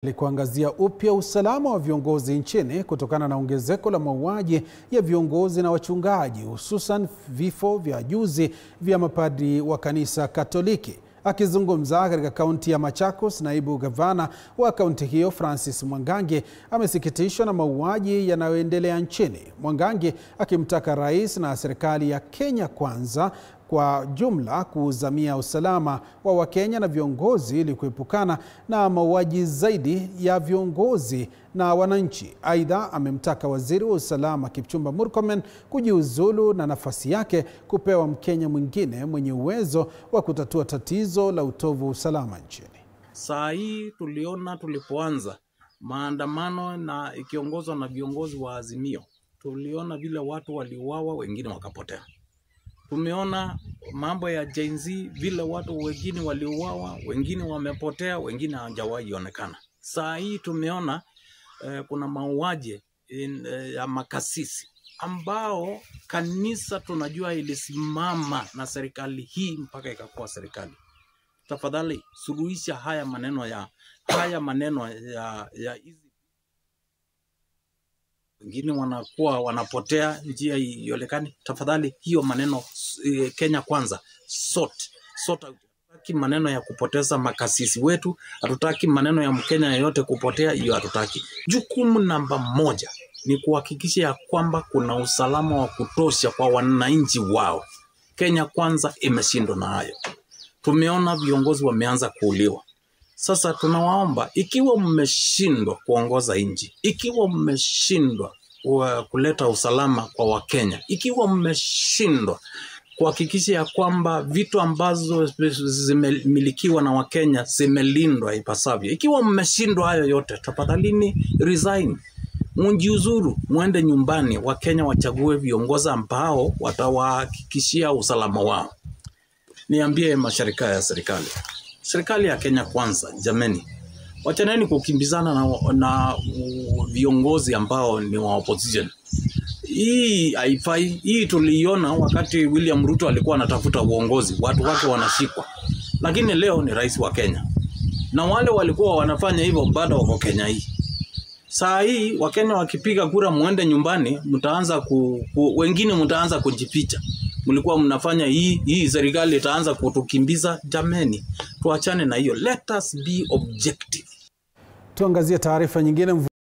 Kuangazia upya usalama wa viongozi nchini kutokana na ongezeko la mauaji ya viongozi na wachungaji, hususan vifo vya juzi vya mapadri wa kanisa Katoliki. Akizungumza katika kaunti ya Machakos, naibu gavana wa kaunti hiyo Francis Mwangangi amesikitishwa na mauaji yanayoendelea nchini. Mwangangi akimtaka rais na serikali ya Kenya Kwanza kwa jumla kuzamia usalama wa Wakenya na viongozi ili kuepukana na mauaji zaidi ya viongozi na wananchi. Aidha, amemtaka waziri wa usalama Kipchumba Murkomen kujiuzulu na nafasi yake kupewa Mkenya mwingine mwenye uwezo wa kutatua tatizo la utovu wa usalama nchini. Saa hii tuliona tulipoanza maandamano na ikiongozwa na viongozi wa Azimio, tuliona vile watu waliuawa, wengine wakapotea. Tumeona mambo ya Gen Z, vile watu wengine waliuawa, wengine wamepotea, wengine hawajawahi onekana. Saa hii tumeona kuna mauaji ya makasisi ambao kanisa tunajua ilisimama na serikali hii mpaka ikakuwa serikali. Tafadhali suluhisha haya maneno ya hizi. Wengine wanakuwa wanapotea, njia ionekane. Tafadhali hiyo maneno Kenya Kwanza sort out. Hatutaki maneno ya kupoteza makasisi wetu, hatutaki maneno ya Mkenya yote kupotea, hiyo hatutaki. Jukumu namba moja ni kuhakikisha ya kwamba kuna usalama wa kutosha kwa wananchi wao. Kenya Kwanza imeshindwa na hayo. Tumeona viongozi wameanza kuuliwa. Sasa tunawaomba, ikiwa mmeshindwa kuongoza nchi, ikiwa mmeshindwa kuleta usalama kwa Wakenya, ikiwa mmeshindwa kuhakikisha ya kwamba vitu ambazo zimemilikiwa na Wakenya zimelindwa ipasavyo, ikiwa mmeshindwa hayo yote, tafadhalini resign, mjiuzuru, muende nyumbani. Wakenya wachague viongozi ambao watawahakikishia usalama wao. Niambie mashirika ya serikali ya Kenya Kwanza, jameni, wachaneni kukimbizana na viongozi ambao ni wa opposition. Hii haifai. Hii tuliona wakati William Ruto alikuwa anatafuta uongozi, watu wake wanashikwa. Lakini leo ni rais wa Kenya, na wale walikuwa wanafanya hivyo bado wako Kenya hii. Saa hii Wakenya wakipiga kura muende nyumbani, wengine mtaanza kujificha. Mlikuwa mnafanya hii serikali itaanza kutukimbiza. Jameni, tuachane na hiyo. Let us be objective. Tuangazie taarifa nyingine.